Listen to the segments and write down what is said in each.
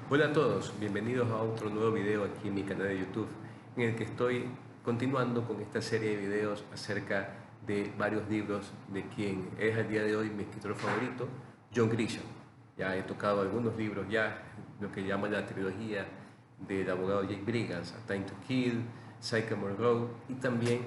Hola a todos, bienvenidos a otro nuevo video aquí en mi canal de YouTube, en el que estoy continuando con esta serie de videos acerca de varios libros de quien es al día de hoy mi escritor favorito, John Grisham. Ya he tocado algunos libros ya, lo que llaman la trilogía del abogado Jake Brigance, A Time to Kill, Sycamore Road y también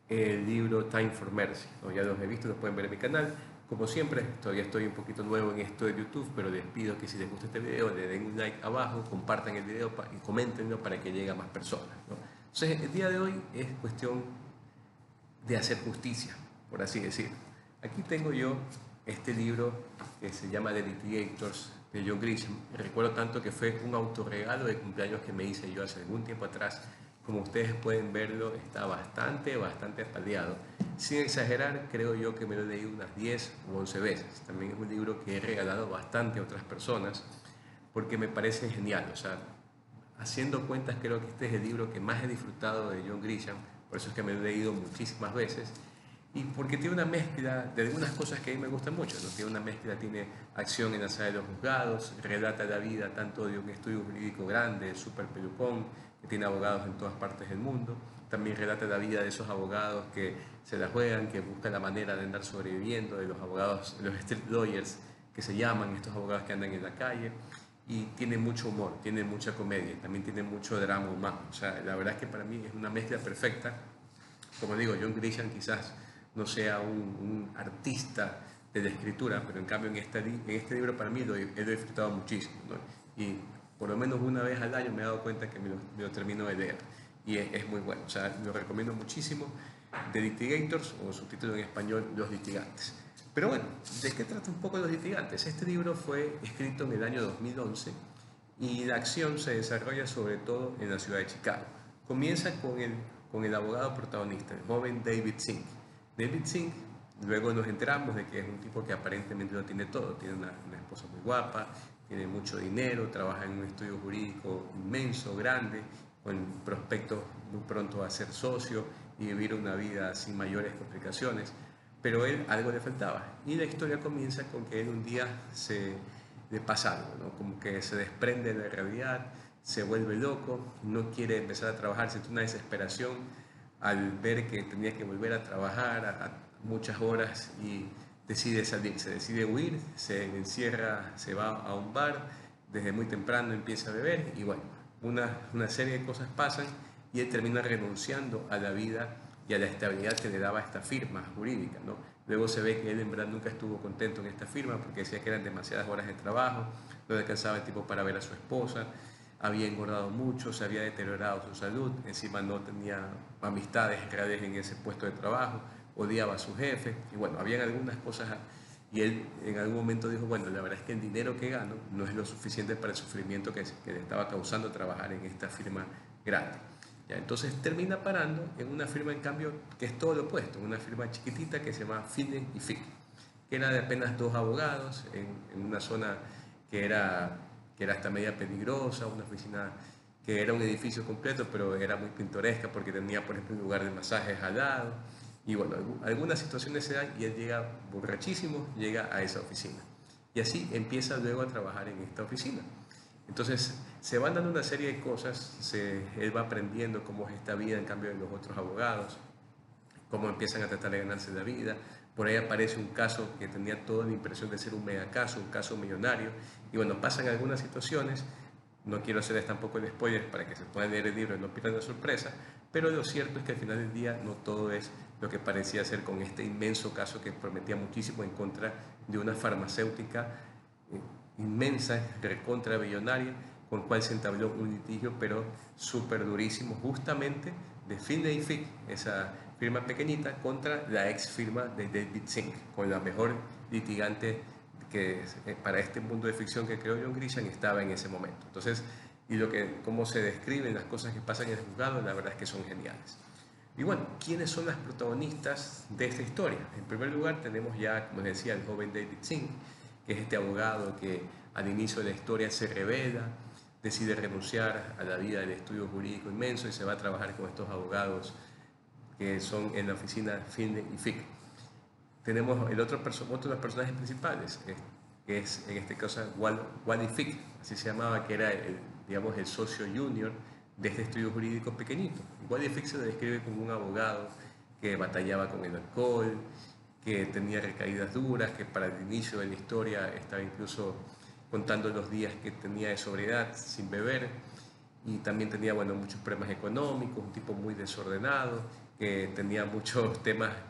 el libro Time for Mercy, ¿no? Ya los he visto, los pueden ver en mi canal. Como siempre, todavía estoy un poquito nuevo en esto de YouTube, pero les pido que si les gusta este video le den un like abajo, compartan el video y coméntenlo para que llegue a más personas, ¿no? Entonces, el día de hoy es cuestión de hacer justicia, por así decirlo. Aquí tengo yo este libro que se llama The Litigators de John Grisham. Recuerdo tanto que fue un autorregalo de cumpleaños que me hice yo hace algún tiempo atrás. Como ustedes pueden verlo, está bastante espaldeado. Sin exagerar, creo yo que me lo he leído unas 10 u 11 veces. También es un libro que he regalado bastante a otras personas porque me parece genial. O sea, haciendo cuentas, creo que este es el libro que más he disfrutado de John Grisham, por eso es que me lo he leído muchísimas veces, y porque tiene una mezcla de algunas cosas que a mí me gustan mucho, ¿no? Tiene una mezcla, tiene acción en la sala de los juzgados, relata la vida tanto de un estudio jurídico grande, súper pelucón, que tiene abogados en todas partes del mundo, también relata la vida de esos abogados que se la juegan, que buscan la manera de andar sobreviviendo, de los abogados, los street lawyers que se llaman, estos abogados que andan en la calle, y tiene mucho humor, tiene mucha comedia, también tiene mucho drama humano. O sea, la verdad es que para mí es una mezcla perfecta. Como digo, John Grisham quizás no sea un artista de la escritura, pero en cambio en este libro para mí lo he disfrutado muchísimo, ¿no? Y por lo menos una vez al año me he dado cuenta que me lo termino de leer y es muy bueno. O sea, lo recomiendo muchísimo. The Litigators, o su título en español, Los Litigantes. Pero bueno, ¿de qué trata un poco Los Litigantes? Este libro fue escrito en el año 2011 y la acción se desarrolla sobre todo en la ciudad de Chicago. Comienza con el abogado protagonista, el joven David Singh. David Singh, luego nos enteramos de que es un tipo que aparentemente lo tiene todo. Tiene una esposa muy guapa, tiene mucho dinero, trabaja en un estudio jurídico inmenso, grande, con prospectos muy pronto a ser socio y vivir una vida sin mayores complicaciones. Pero él algo le faltaba. Y la historia comienza con que él un día le pasa algo, ¿no? Como que se desprende de la realidad, se vuelve loco, no quiere empezar a trabajar, siente una desesperación al ver que tenía que volver a trabajar a muchas horas y decide salir, se decide huir, se encierra, se va a un bar, desde muy temprano empieza a beber y bueno, una serie de cosas pasan y él termina renunciando a la vida y a la estabilidad que le daba esta firma jurídica, ¿no? Luego se ve que él en verdad nunca estuvo contento en esta firma porque decía que eran demasiadas horas de trabajo, no le alcanzaba el tiempo para ver a su esposa, había engordado mucho, se había deteriorado su salud, encima no tenía amistades reales en ese puesto de trabajo, odiaba a su jefe y bueno, habían algunas cosas y él en algún momento dijo, bueno, la verdad es que el dinero que gano no es lo suficiente para el sufrimiento que le estaba causando trabajar en esta firma grande. Ya, entonces termina parando en una firma en cambio que es todo lo opuesto, una firma chiquitita que se llama Finney y Fick, que era de apenas dos abogados en una zona que era hasta media peligrosa, una oficina que era un edificio completo, pero era muy pintoresca porque tenía, por ejemplo, un lugar de masajes al lado. Y bueno, algunas situaciones se dan y él llega borrachísimo, llega a esa oficina. Y así empieza luego a trabajar en esta oficina. Entonces se van dando una serie de cosas, él va aprendiendo cómo es esta vida en cambio de los otros abogados, cómo empiezan a tratar de ganarse la vida. Por ahí aparece un caso que tenía toda la impresión de ser un mega caso, un caso millonario. Y bueno, pasan algunas situaciones, no quiero hacerles tampoco el spoiler para que se puedan leer el libro y no pierdan la sorpresa, pero lo cierto es que al final del día no todo es lo que parecía ser con este inmenso caso que prometía muchísimo en contra de una farmacéutica inmensa, recontra billonaria, con el cual se entabló un litigio, pero súper durísimo, justamente de Finney Fick, esa firma pequeñita, contra la ex firma de David Singh, con la mejor litigante que para este mundo de ficción que creó John Grisham estaba en ese momento. Entonces, y cómo se describen las cosas que pasan en el juzgado, la verdad es que son geniales. Y bueno, ¿quiénes son las protagonistas de esta historia? En primer lugar tenemos ya, como les decía, el joven David Singh, que es este abogado que al inicio de la historia se revela, decide renunciar a la vida del estudio jurídico inmenso y se va a trabajar con estos abogados que son en la oficina Finney y Fick. Tenemos otro de los personajes principales, que es en este caso Wally Fick, así se llamaba, que era digamos, el socio junior de este estudio jurídico pequeñito. Wally Fick se lo describe como un abogado que batallaba con el alcohol, que tenía recaídas duras, que para el inicio de la historia estaba incluso contando los días que tenía de sobriedad sin beber, y también tenía, bueno, muchos problemas económicos, un tipo muy desordenado, que tenía muchos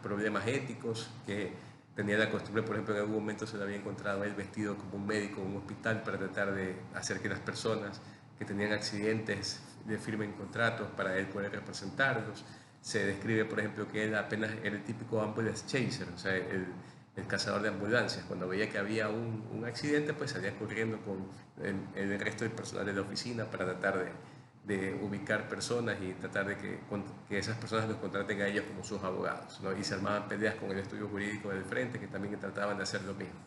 problemas éticos, que tenía la costumbre, por ejemplo, en algún momento se lo había encontrado él vestido como un médico en un hospital para tratar de hacer que las personas que tenían accidentes le firmen contratos para él poder representarlos. Se describe, por ejemplo, que él apenas era el típico ambulance chaser, o sea, el cazador de ambulancias. Cuando veía que había un accidente, pues salía corriendo con el resto del personal de la oficina para tratar de ubicar personas y tratar de que esas personas los contraten a ellos como sus abogados, ¿no? Y se armaban peleas con el estudio jurídico del frente, que también trataban de hacer lo mismo.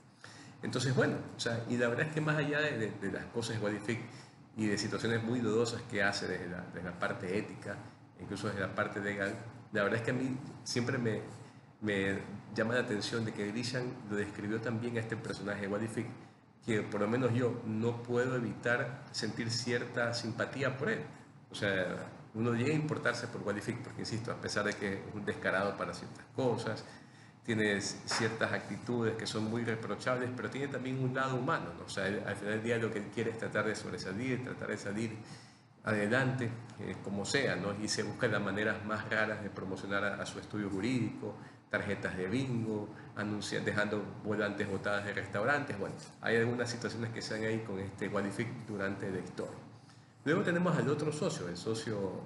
Entonces, bueno, o sea, y la verdad es que más allá de las cosas de Wally Fick y de situaciones muy dudosas que hace desde la parte ética, incluso desde la parte legal, la verdad es que a mí siempre me llama la atención de que Grisham lo describió también a este personaje, Wally Fick, que por lo menos yo no puedo evitar sentir cierta simpatía por él. O sea, uno llega a importarse por Wally Fick porque, insisto, a pesar de que es un descarado para ciertas cosas, tiene ciertas actitudes que son muy reprochables, pero tiene también un lado humano, ¿no? O sea, al final del día lo que él quiere es tratar de sobresalir, tratar de salir adelante, como sea, ¿no? Y se busca las maneras más raras de promocionar a su estudio jurídico, tarjetas de bingo, dejando volantes botadas de restaurantes. Bueno, hay algunas situaciones que se dan ahí con este Wally Fick durante la historia. Luego tenemos al otro socio, el socio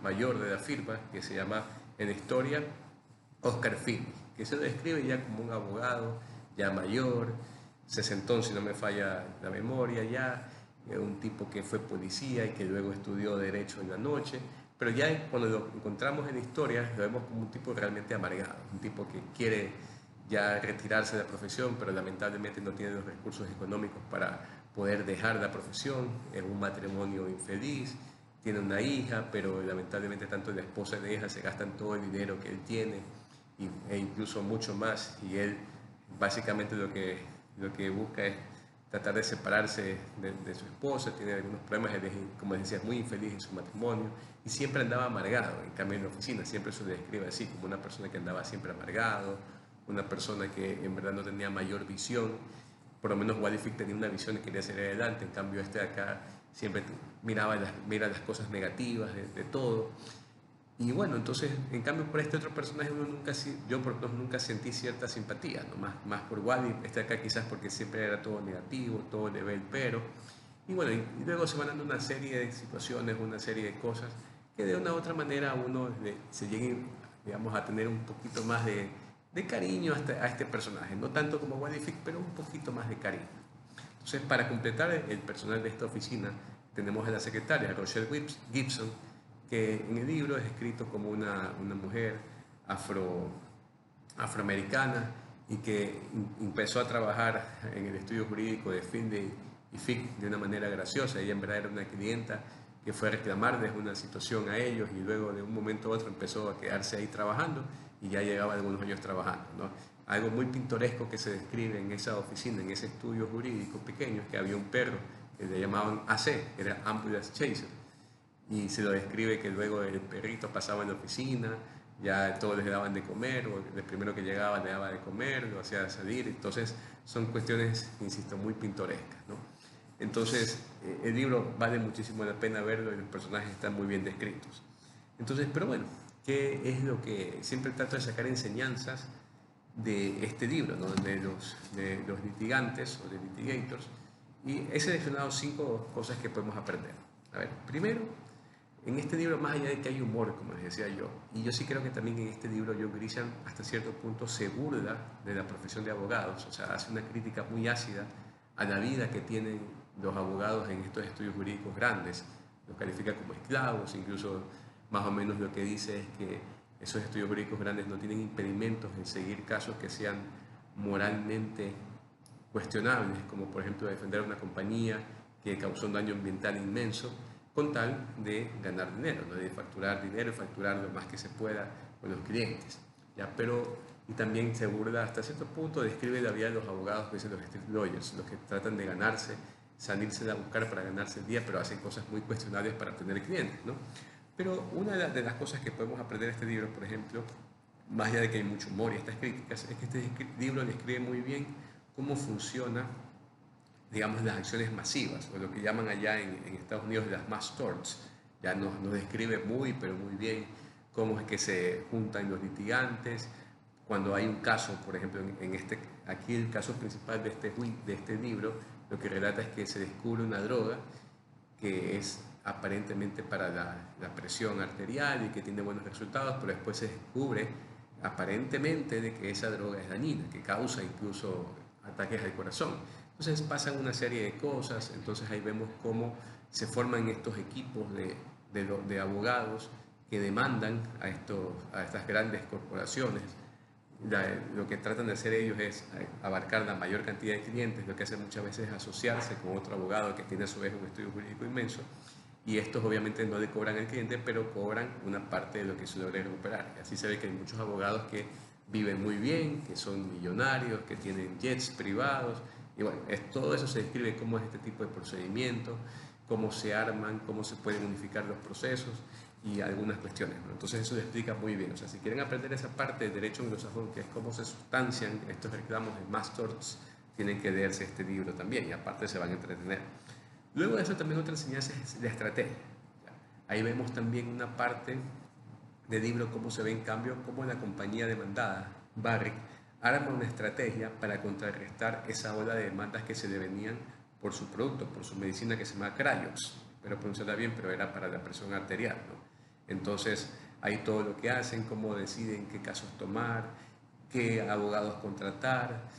mayor de la firma, que se llama en la historia Oscar Finney, que se lo describe ya como un abogado ya mayor, sesentón si no me falla la memoria ya, un tipo que fue policía y que luego estudió Derecho en la noche, pero ya cuando lo encontramos en la historia lo vemos como un tipo realmente amargado, un tipo que quiere ya retirarse de la profesión, pero lamentablemente no tiene los recursos económicos para poder dejar la profesión, es un matrimonio infeliz, tiene una hija, pero lamentablemente tanto la esposa y la hija se gastan todo el dinero que él tiene e incluso mucho más, y él básicamente lo que busca es tratar de separarse de su esposa, tiene algunos problemas, como decía, es muy infeliz en su matrimonio y siempre andaba amargado. En cambio en la oficina siempre se le describe así, como una persona que andaba siempre amargado, una persona que en verdad no tenía mayor visión. Por lo menos Wally Fick tenía una visión y quería seguir adelante, en cambio este de acá siempre mira las cosas negativas de todo. Y bueno, entonces, en cambio, por este otro personaje yo por lo menos nunca sentí cierta simpatía, ¿no? Más por Wally, este acá quizás porque siempre era todo negativo, todo le ve el pero. Y bueno, y luego se van dando una serie de situaciones, una serie de cosas que de una u otra manera uno se llegue, digamos, a tener un poquito más de cariño a este personaje. No tanto como Wally Fick, pero un poquito más de cariño. Entonces, para completar el personal de esta oficina, tenemos a la secretaria, Rochelle Gibson, que en el libro es escrito como una mujer afroamericana y que empezó a trabajar en el estudio jurídico de Finney y Fick de una manera graciosa. Ella en verdad era una clienta que fue a reclamarles una situación a ellos y luego de un momento a otro empezó a quedarse ahí trabajando y ya llevaba algunos años trabajando, ¿no? Algo muy pintoresco que se describe en esa oficina, en ese estudio jurídico pequeño, es que había un perro que le llamaban AC, que era Ambulance Chaser, y se lo describe que luego el perrito pasaba en la oficina, ya todos les daban de comer, o el primero que llegaba le daba de comer, lo hacía salir. Entonces son cuestiones, insisto, muy pintorescas, ¿no? Entonces el libro vale muchísimo la pena verlo y los personajes están muy bien descritos. Entonces, pero bueno, ¿qué es lo que siempre trato de sacar enseñanzas de este libro, ¿no? de los litigantes o de litigators? Y he seleccionado 5 cosas que podemos aprender. A ver, primero, en este libro, más allá de que hay humor, como les decía yo, y yo sí creo que también en este libro John Grisham hasta cierto punto se burla de la profesión de abogados, o sea, hace una crítica muy ácida a la vida que tienen los abogados en estos estudios jurídicos grandes, los califica como esclavos, incluso más o menos lo que dice es que esos estudios jurídicos grandes no tienen impedimentos en seguir casos que sean moralmente cuestionables, como por ejemplo defender a una compañía que causó un daño ambiental inmenso, con tal de ganar dinero, ¿no? De facturar dinero y facturar lo más que se pueda con los clientes. ¿Ya? Pero y también se burla hasta cierto punto, describe la vida de los abogados que dicen los street lawyers, los que tratan de ganarse, salirse a buscar para ganarse el día, pero hacen cosas muy cuestionables para obtener clientes, ¿no? Pero una de las cosas que podemos aprender de este libro, por ejemplo, más allá de que hay mucho humor y estas críticas, es que este libro describe muy bien cómo funciona, digamos, las acciones masivas, o lo que llaman allá en Estados Unidos las mass torts. Ya nos describe muy, pero muy bien cómo es que se juntan los litigantes, cuando hay un caso, por ejemplo, aquí el caso principal de este libro, lo que relata es que se descubre una droga que es aparentemente para la presión arterial y que tiene buenos resultados, pero después se descubre aparentemente de que esa droga es dañina, que causa incluso ataques al corazón. Entonces pasan una serie de cosas, entonces ahí vemos cómo se forman estos equipos de abogados que demandan a estas grandes corporaciones. Lo que tratan de hacer ellos es abarcar la mayor cantidad de clientes, lo que hacen muchas veces es asociarse con otro abogado que tiene a su vez un estudio jurídico inmenso, y estos obviamente no le cobran al cliente, pero cobran una parte de lo que se logra recuperar. Y así se ve que hay muchos abogados que viven muy bien, que son millonarios, que tienen jets privados, y bueno, todo eso se describe cómo es este tipo de procedimiento, cómo se arman, cómo se pueden unificar los procesos y algunas cuestiones, ¿no? Entonces eso lo explica muy bien. O sea, si quieren aprender esa parte del derecho anglosajón, que es cómo se sustancian estos reclamos de mass torts, tienen que leerse este libro también y aparte se van a entretener. Luego de eso también otra enseñanza es la estrategia. Ahí vemos también una parte del libro cómo se ve en cambio cómo la compañía demandada, Barrick, arma una estrategia para contrarrestar esa ola de demandas que se le venían por su producto, por su medicina que se llama Crayox, pero pronunciarla bien, pero era para la presión arterial, ¿no? Entonces, ahí todo lo que hacen, cómo deciden qué casos tomar, qué abogados contratar,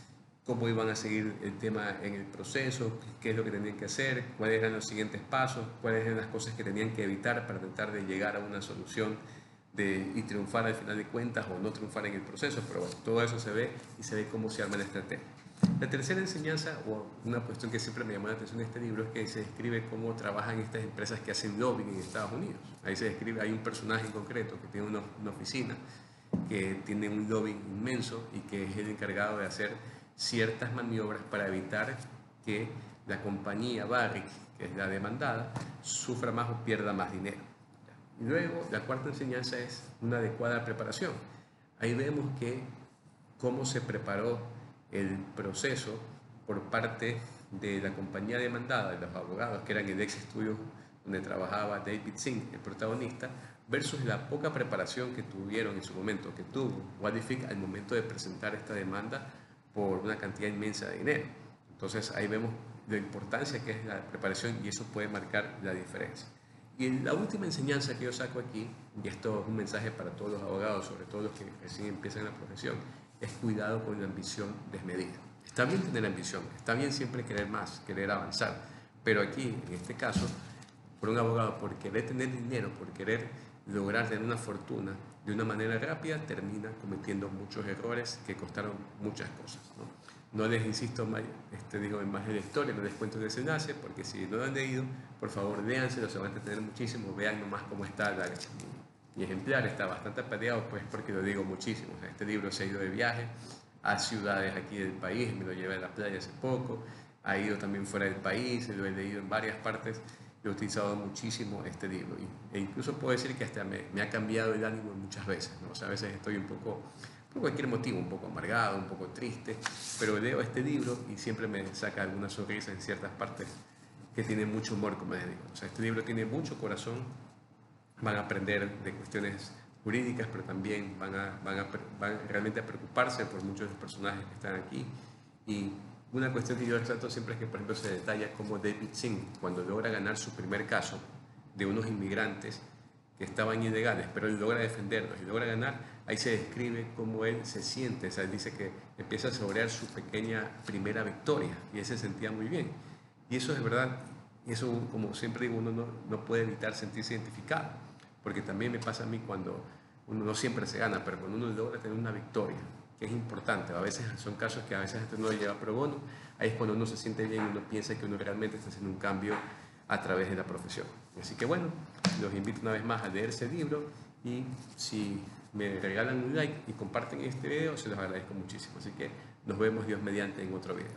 cómo iban a seguir el tema en el proceso, qué es lo que tenían que hacer, cuáles eran los siguientes pasos, cuáles eran las cosas que tenían que evitar para tratar de llegar a una solución y triunfar al final de cuentas o no triunfar en el proceso. Pero bueno, todo eso se ve y se ve cómo se arma la estrategia. La tercera enseñanza, o una cuestión que siempre me llamó la atención en este libro, es que se describe cómo trabajan estas empresas que hacen lobbying en Estados Unidos. Ahí se describe, hay un personaje en concreto que tiene una oficina, que tiene un lobbying inmenso y que es el encargado de hacer ciertas maniobras para evitar que la compañía Barrick, que es la demandada, sufra más o pierda más dinero. Y luego, la cuarta enseñanza es una adecuada preparación. Ahí vemos que cómo se preparó el proceso por parte de la compañía demandada, de los abogados, que eran el ex estudio donde trabajaba David Singh, el protagonista, versus la poca preparación que tuvieron en su momento, que tuvo Wadifik al momento de presentar esta demanda por una cantidad inmensa de dinero. Entonces ahí vemos la importancia que es la preparación y eso puede marcar la diferencia. Y la última enseñanza que yo saco aquí, y esto es un mensaje para todos los abogados, sobre todo los que recién empiezan la profesión, es cuidado con la ambición desmedida. Está bien tener ambición, está bien siempre querer más, querer avanzar, pero aquí, en este caso, por un abogado, por querer tener dinero, por querer lograr tener una fortuna de una manera rápida, termina cometiendo muchos errores que costaron muchas cosas, ¿no? No les insisto más, digo, en más de la historia, no les cuento el desenlace, porque si no lo han leído, por favor léanselo, se van a entretener muchísimo, vean nomás cómo está mi ejemplar, está bastante apaleado, pues porque lo digo muchísimo. O sea, este libro se ha ido de viaje a ciudades aquí del país, me lo llevé a la playa hace poco, ha ido también fuera del país, lo he leído en varias partes, he utilizado muchísimo este libro e incluso puedo decir que hasta me ha cambiado el ánimo muchas veces, ¿no? O sea, a veces estoy un poco, por cualquier motivo, un poco amargado, un poco triste, pero leo este libro y siempre me saca alguna sonrisa en ciertas partes que tiene mucho humor, como les digo. O sea, este libro tiene mucho corazón, van a aprender de cuestiones jurídicas, pero también van realmente a preocuparse por muchos de los personajes que están aquí. Y una cuestión que yo resalto siempre es que, por ejemplo, se detalla cómo David Singh, cuando logra ganar su primer caso de unos inmigrantes que estaban ilegales, pero él logra defenderlos y logra ganar, ahí se describe cómo él se siente. O sea, él dice que empieza a saborear su pequeña primera victoria y él se sentía muy bien. Y eso es verdad, y eso, como siempre digo, uno no puede evitar sentirse identificado, porque también me pasa a mí cuando uno no siempre se gana, pero cuando uno logra tener una victoria, que es importante, a veces son casos que a veces uno lleva pro bono, ahí es cuando uno se siente bien y uno piensa que uno realmente está haciendo un cambio a través de la profesión. Así que bueno, los invito una vez más a leer ese libro y si me regalan un like y comparten este video, se los agradezco muchísimo. Así que nos vemos Dios mediante en otro video.